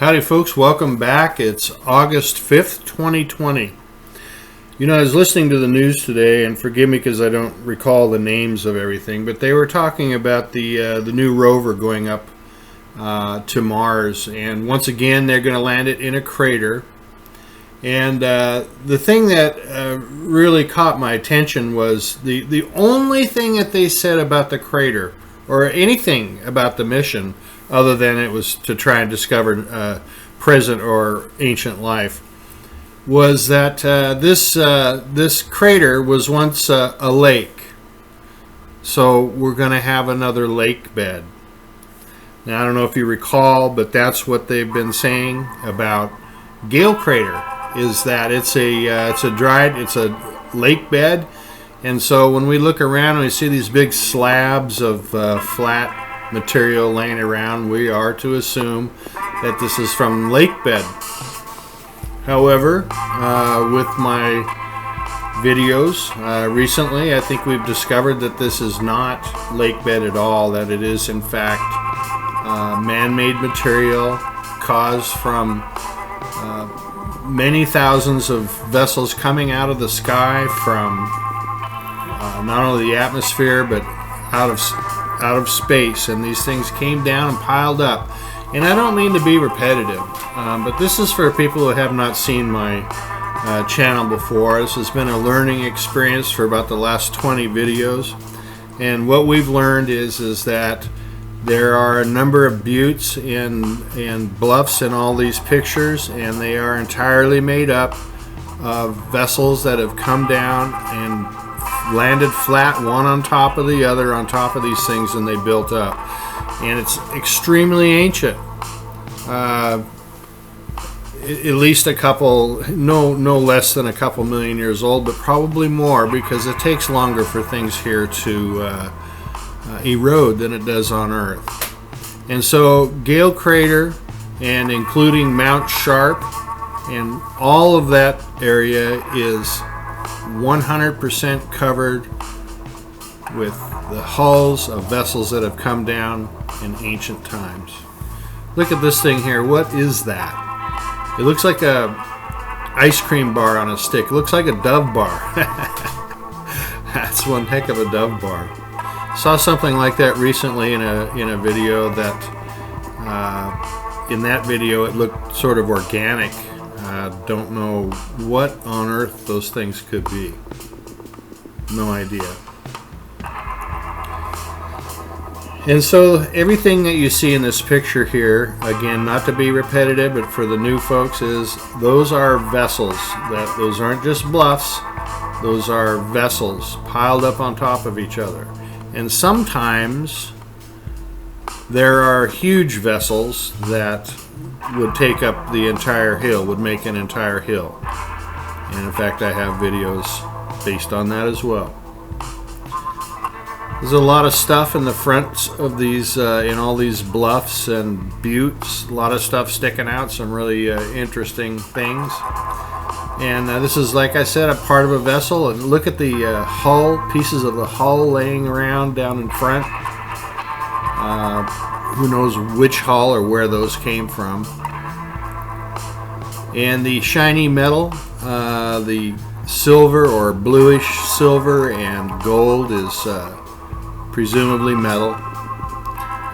Howdy folks, welcome back. It's August 5th, 2020. You know, I was listening to the news today, and forgive me because I don't recall the names of everything, but they were talking about the new rover going up to Mars, and once again they're going to land it in a crater. And the thing that really caught my attention was the only thing that they said about the crater, or anything about the mission, other than it was to try and discover present or ancient life, was that this crater was once a lake. So we're going to have another lake bed. Now I don't know if you recall, but that's what they've been saying about Gale Crater, is that it's a lake bed, and so when we look around and we see these big slabs of flat material laying around, we are to assume that this is from lake bed. However, with my videos recently, I think we've discovered that this is not lake bed at all, that it is in fact man-made material caused from many thousands of vessels coming out of the sky from not only the atmosphere but out of space, and these things came down and piled up. And I don't mean to be repetitive, but this is for people who have not seen my channel before. This has been a learning experience for about the last 20 videos, and what we've learned is that there are a number of buttes and bluffs in all these pictures, and they are entirely made up of vessels that have come down and landed flat one on top of the other on top of these things, and they built up. And it's extremely ancient. At least a couple, no less than a couple million years old, but probably more, because it takes longer for things here to erode than it does on Earth. And so Gale Crater, and including Mount Sharp and all of that area, is 100% covered with the hulls of vessels that have come down in ancient times. Look at this thing here. What is that? It looks like a ice cream bar on a stick. It looks like a Dove bar. That's one heck of a Dove bar. Saw something like that recently in a video that in that video it looked sort of organic. Don't know what on earth those things could be. No idea. And so everything that you see in this picture here, again, not to be repetitive, but for the new folks, is those are vessels. Those aren't just bluffs. Those are vessels piled up on top of each other. And sometimes there are huge vessels that would take up the entire hill, would make an entire hill. And in fact, I have videos based on that as well. There's a lot of stuff in the fronts of these, in all these bluffs and buttes. A lot of stuff sticking out, some really interesting things. And this is, like I said, a part of a vessel. And look at the hull, pieces of the hull laying around down in front. Who knows which hull or where those came from. And the shiny metal, the silver or bluish silver and gold is presumably metal.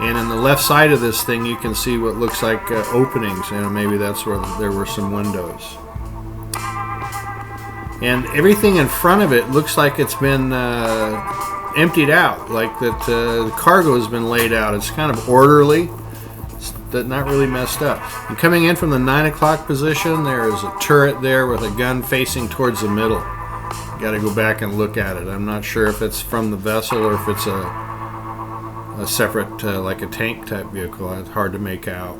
And on the left side of this thing you can see what looks like openings, and maybe that's where there were some windows. And everything in front of it looks like it's been emptied out, like that the cargo has been laid out. It's kind of orderly, but not really messed up. And coming in from the 9 o'clock position, there is a turret there with a gun facing towards the middle. Got to go back and look at it. I'm not sure if it's from the vessel or if it's a separate, like a tank type vehicle. It's hard to make out.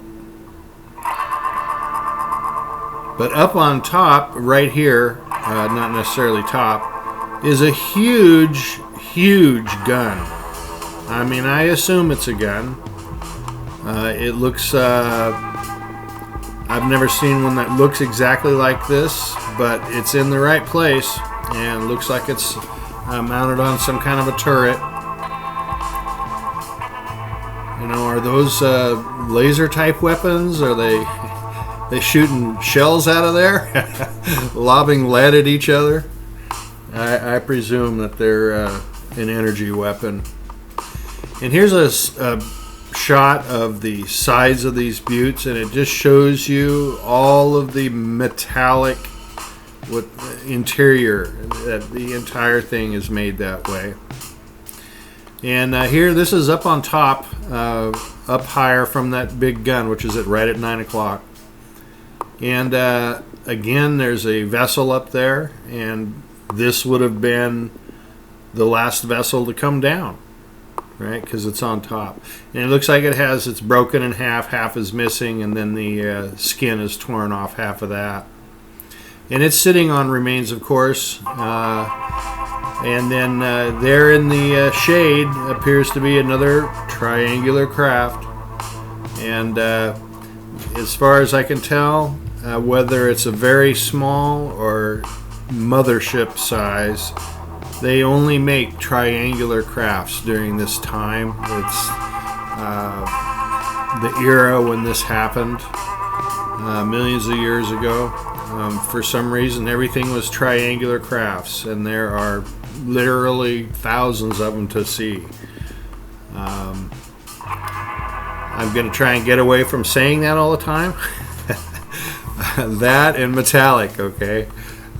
But up on top, right here, not necessarily top, is a huge gun. I mean, I assume it's a gun. It looks, I've never seen one that looks exactly like this, but it's in the right place, and looks like it's mounted on some kind of a turret. You know, are those laser type weapons? Are they They shooting shells out of there, lobbing lead at each other. I presume that they're an energy weapon. And here's a shot of the sides of these buttes, and it just shows you all of the metallic interior. That the entire thing is made that way. And here, this is up on top, up higher from that big gun, which is right at 9 o'clock. And again, there's a vessel up there, and this would have been the last vessel to come down, right? Because it's on top. And it looks like it's broken in half is missing, and then the skin is torn off half of that. And it's sitting on remains, of course. And then there in the shade appears to be another triangular craft. And as far as I can tell, whether it's a very small or mothership size, they only make triangular crafts during this time. It's the era when this happened, millions of years ago. For some reason, everything was triangular crafts, and there are literally thousands of them to see. I'm going to try and get away from saying that all the time. That and metallic, okay?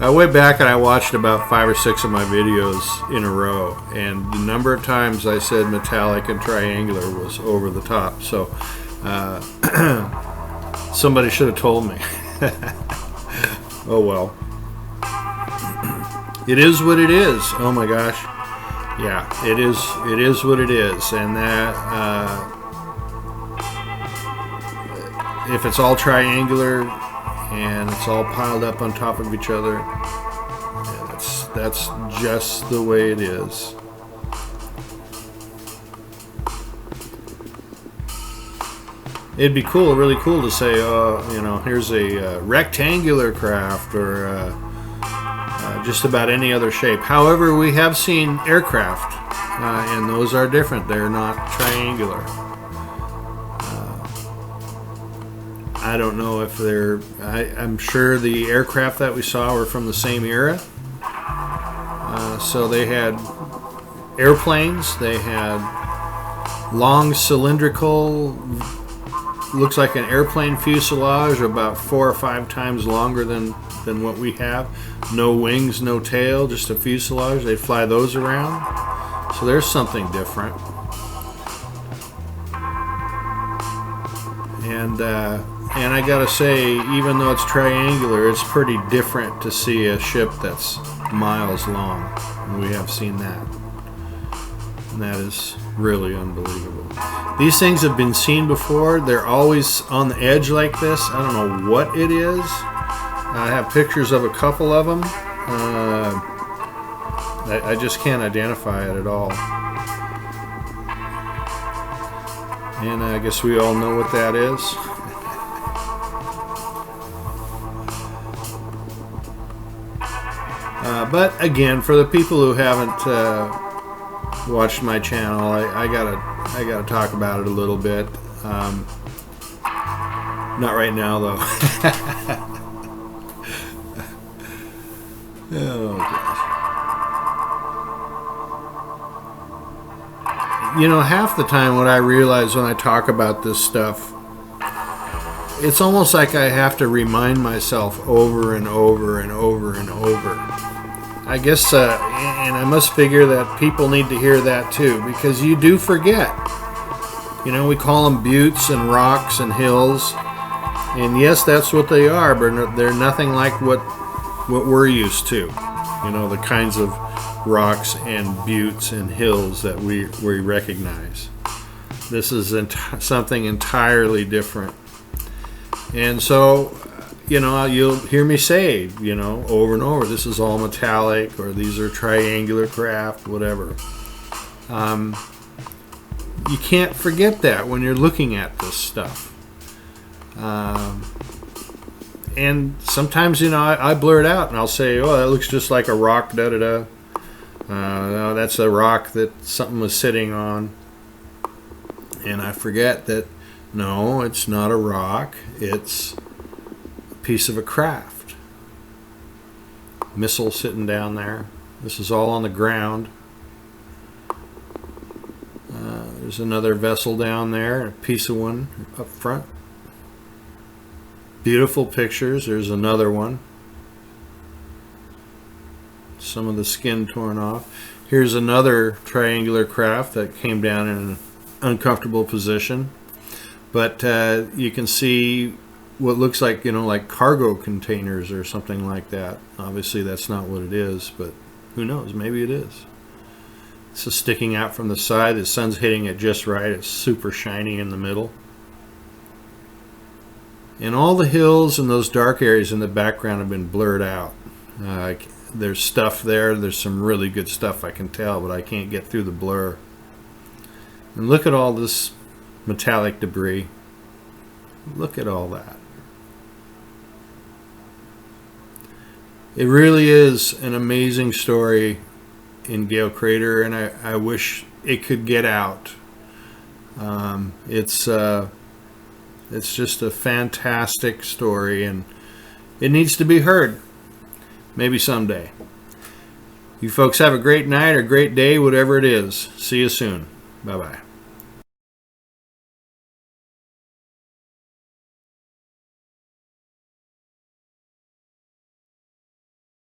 I went back and I watched about 5 or 6 of my videos in a row, and the number of times I said metallic and triangular was over the top. So somebody should have told me. Oh well. It is what it is. Oh my gosh. Yeah, it is what it is. And that if it's all triangular and it's all piled up on top of each other, yeah, that's just the way it is. It'd be cool, really cool to say, here's a rectangular craft, or just about any other shape. However, we have seen aircraft, and those are different. They're not triangular. I don't know if I'm sure the aircraft that we saw were from the same era. So they had airplanes. They had long cylindrical, looks like an airplane fuselage, about 4 or 5 times longer than what we have. No wings, no tail, just a fuselage. They fly those around. So there's something different. And I gotta say, even though it's triangular, it's pretty different to see a ship that's miles long. And we have seen that. And that is really unbelievable. These things have been seen before. They're always on the edge like this. I don't know what it is. I have pictures of a couple of them. I just can't identify it at all. And I guess we all know what that is. But again, for the people who haven't watched my channel, I gotta talk about it a little bit. Not right now, though. Oh gosh. Half the time what I realize when I talk about this stuff, it's almost like I have to remind myself over and over and over and over. I guess, and I must figure that people need to hear that too, because you do forget. We call them buttes and rocks and hills, and yes, that's what they are, but they're nothing like what we're used to. The kinds of rocks and buttes and hills that we recognize. This is something entirely different. And so, you'll hear me say, over and over, this is all metallic, or these are triangular craft, whatever. You can't forget that when you're looking at this stuff. And sometimes, I blur it out and I'll say, oh, that looks just like a rock, da-da-da. No, that's a rock that something was sitting on. And I forget that, no, it's not a rock. It's piece of a craft. Missile sitting down there. This is all on the ground. There's another vessel down there, a piece of one up front. Beautiful pictures. There's another one. Some of the skin torn off. Here's another triangular craft that came down in an uncomfortable position. But you can see what looks like, like cargo containers or something like that. Obviously that's not what it is, but who knows? Maybe it is. This is sticking out from the side. The sun's hitting it just right. It's super shiny in the middle. And all the hills and those dark areas in the background have been blurred out. There's stuff there. There's some really good stuff I can tell, but I can't get through the blur. And look at all this metallic debris. Look at all that. It really is an amazing story in Gale Crater, and I wish it could get out. It's just a fantastic story, and it needs to be heard. Maybe someday. You folks have a great night or great day, whatever it is. See you soon. Bye-bye.